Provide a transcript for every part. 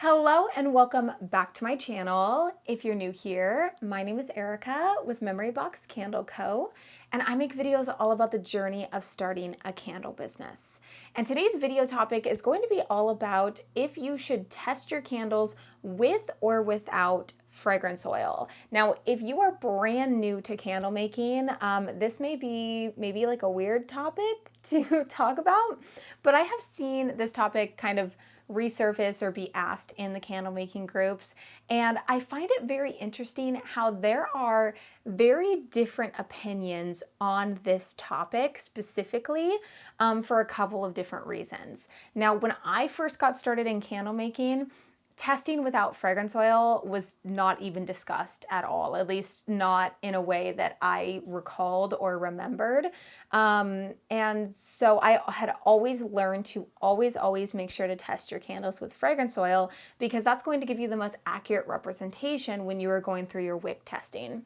Hello and welcome back to my channel. If you're new here, my name is Erica with Memory Box Candle Co. And I make videos all about the journey of starting a candle business. And today's video topic is going to be all about if you should test your candles with or without fragrance oil. Now, if you are brand new to candle making, this may be maybe like a weird topic to talk about, but I have seen this topic kind of resurface or be asked in the candle making groups. And I find it very interesting how there are very different opinions on this topic specifically for a couple of different reasons. Now, when I first got started in candle making, testing without fragrance oil was not even discussed at all, at least not in a way that I recalled or remembered. And so I had always learned to always make sure to test your candles with fragrance oil because that's going to give you the most accurate representation when you are going through your wick testing.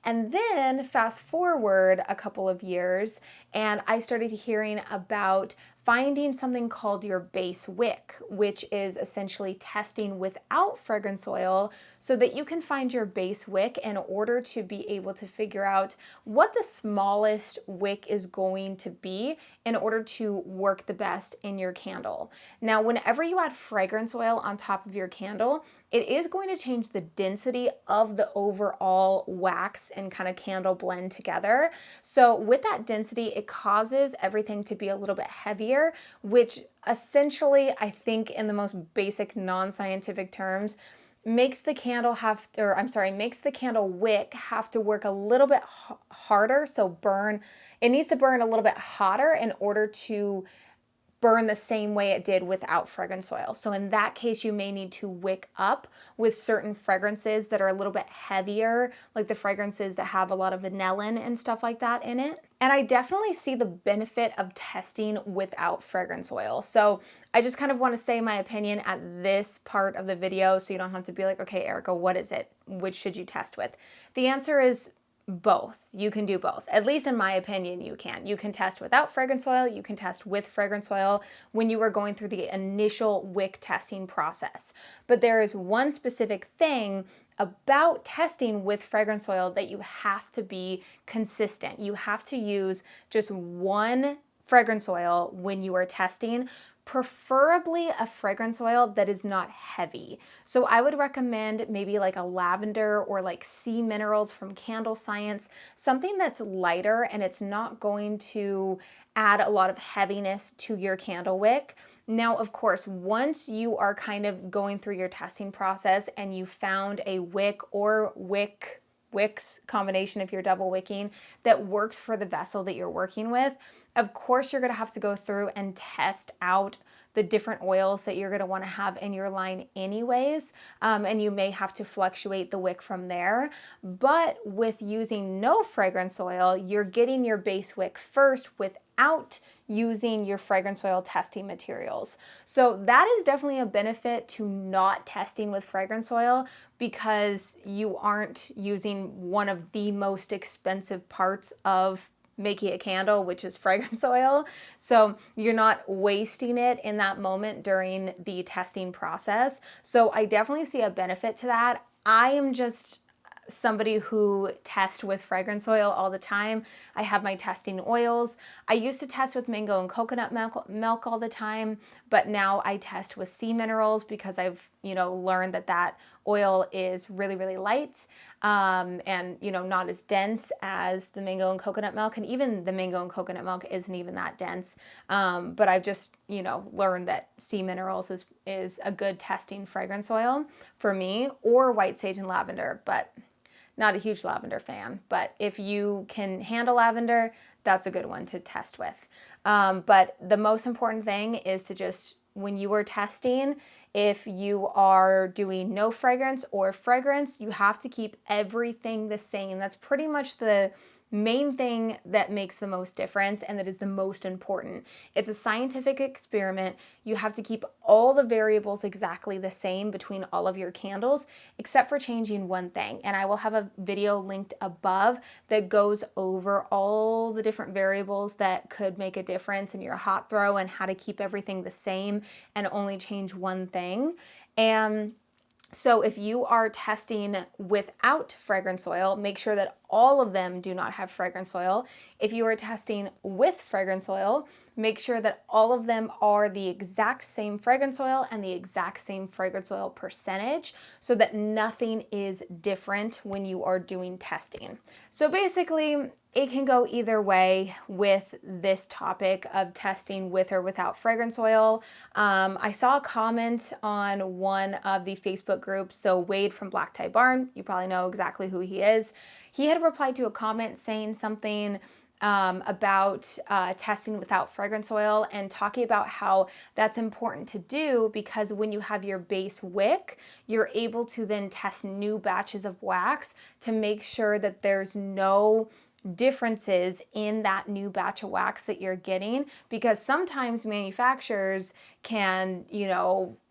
And then fast forward a couple of years and I started hearing about finding something called your base wick, which is essentially testing without fragrance oil so that you can find your base wick in order to be able to figure out what the smallest wick is going to be in order to work the best in your candle. Now, whenever you add fragrance oil on top of your candle, it is going to change the density of the overall wax and kind of candle blend together. So with that density, it causes everything to be a little bit heavier, which essentially, I think in the most basic non-scientific terms, makes the candle makes the candle wick have to work a little bit harder. So it needs to burn a little bit hotter in order to burn the same way it did without fragrance oil. So in that case, you may need to wick up with certain fragrances that are a little bit heavier, like the fragrances that have a lot of vanillin and stuff like that in it. And I definitely see the benefit of testing without fragrance oil. So I just kind of want to say my opinion at this part of the video so you don't have to be like, okay, Erica, what is it? Which should you test with? The answer is both. You can do both. At least in my opinion, you can. You can test without fragrance oil. You can test with fragrance oil when you are going through the initial wick testing process. But there is one specific thing about testing with fragrance oil that you have to be consistent. You have to use just one fragrance oil when you are testing, preferably a fragrance oil that is not heavy. So I would recommend maybe like a lavender or like sea minerals from Candle Science, something that's lighter and it's not going to add a lot of heaviness to your candle wick. Now, of course, once you are kind of going through your testing process and you found a wick or wicks combination if you're double wicking that works for the vessel that you're working with, of course you're going to have to go through and test out the different oils that you're going to want to have in your line anyways, and you may have to fluctuate the wick from there. But with using no fragrance oil, you're getting your base wick first without using your fragrance oil testing materials. So that is definitely a benefit to not testing with fragrance oil because you aren't using one of the most expensive parts of making a candle, which is fragrance oil. So you're not wasting it in that moment during the testing process. So I definitely see a benefit to that. I am just somebody who tests with fragrance oil all the time. I have my testing oils. I used to test with mango and coconut milk all the time, but now I test with sea minerals because I've, learned that oil is really, really light and, not as dense as the mango and coconut milk. And even the mango and coconut milk isn't even that dense. But I've just, learned that sea minerals is a good testing fragrance oil for me, or white sage and lavender, but not a huge lavender fan, but if you can handle lavender, that's a good one to test with. But the most important thing is to just, when you are testing, if you are doing no fragrance or fragrance, you have to keep everything the same. That's pretty much the main thing that makes the most difference and that is the most important. It's a scientific experiment. You have to keep all the variables exactly the same between all of your candles, except for changing one thing. And I will have a video linked above that goes over all the different variables that could make a difference in your hot throw and how to keep everything the same and only change one thing. And so if you are testing without fragrance oil, make sure that all of them do not have fragrance oil. If you are testing with fragrance oil, make sure that all of them are the exact same fragrance oil and the exact same fragrance oil percentage so that nothing is different when you are doing testing. So basically, it can go either way with this topic of testing with or without fragrance oil. I saw a comment on one of the Facebook groups. So Wade from Black Tie Barn, you probably know exactly who he is. He had replied to a comment saying something about testing without fragrance oil and talking about how that's important to do because when you have your base wick, you're able to then test new batches of wax to make sure that there's no differences in that new batch of wax that you're getting, because sometimes manufacturers can,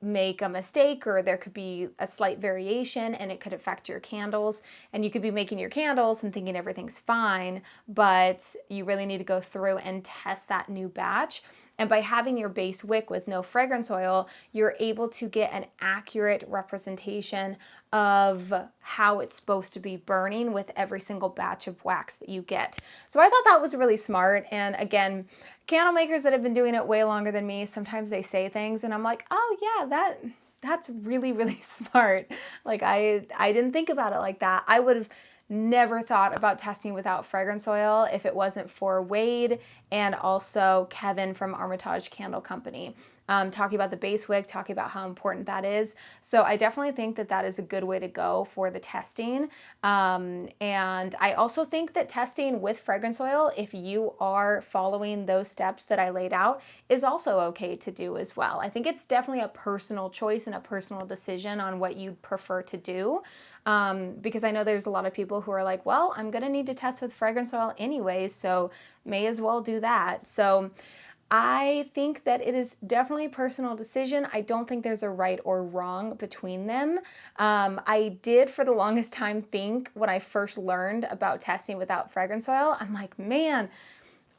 make a mistake, or there could be a slight variation and it could affect your candles, and you could be making your candles and thinking everything's fine, but you really need to go through and test that new batch. And by having your base wick with no fragrance oil, you're able to get an accurate representation of how it's supposed to be burning with every single batch of wax that you get. So I thought that was really smart. And again, candle makers that have been doing it way longer than me, sometimes they say things and I'm like, oh yeah, that's really, really smart. Like I didn't think about it like that. I would have never thought about testing without fragrance oil if it wasn't for Wade and also Kevin from Armitage Candle Company. Talking about the base wick, talking about how important that is. So I definitely think that that is a good way to go for the testing. And I also think that testing with fragrance oil, if you are following those steps that I laid out, is also okay to do as well. I think it's definitely a personal choice and a personal decision on what you prefer to do. Because I know there's a lot of people who are like, well, I'm going to need to test with fragrance oil anyways, so may as well do that. So I think that it is definitely a personal decision. I don't think there's a right or wrong between them. I did for the longest time think when I first learned about testing without fragrance oil, I'm like, man,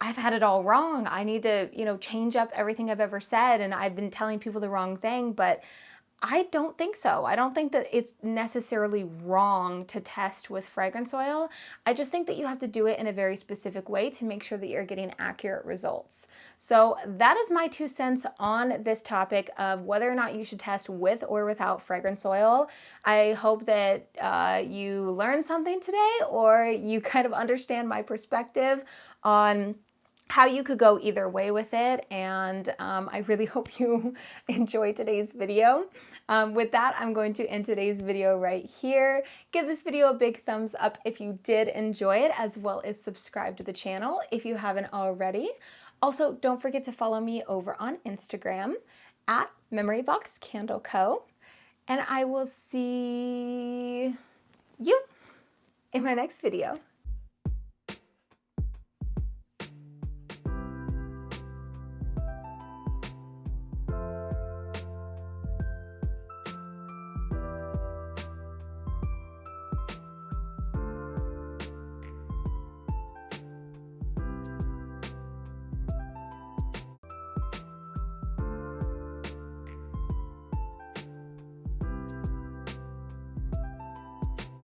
I've had it all wrong. I need to, change up everything I've ever said, and I've been telling people the wrong thing, but I don't think so. I don't think that it's necessarily wrong to test with fragrance oil. I just think that you have to do it in a very specific way to make sure that you're getting accurate results. So that is my 2 cents on this topic of whether or not you should test with or without fragrance oil. I hope that you learned something today, or you kind of understand my perspective on how you could go either way with it, and I really hope you enjoyed today's video. With that, I'm going to end today's video right here. Give this video a big thumbs up if you did enjoy it, as well as subscribe to the channel if you haven't already. Also, don't forget to follow me over on Instagram at Memory Box Candle Co. And I will see you in my next video.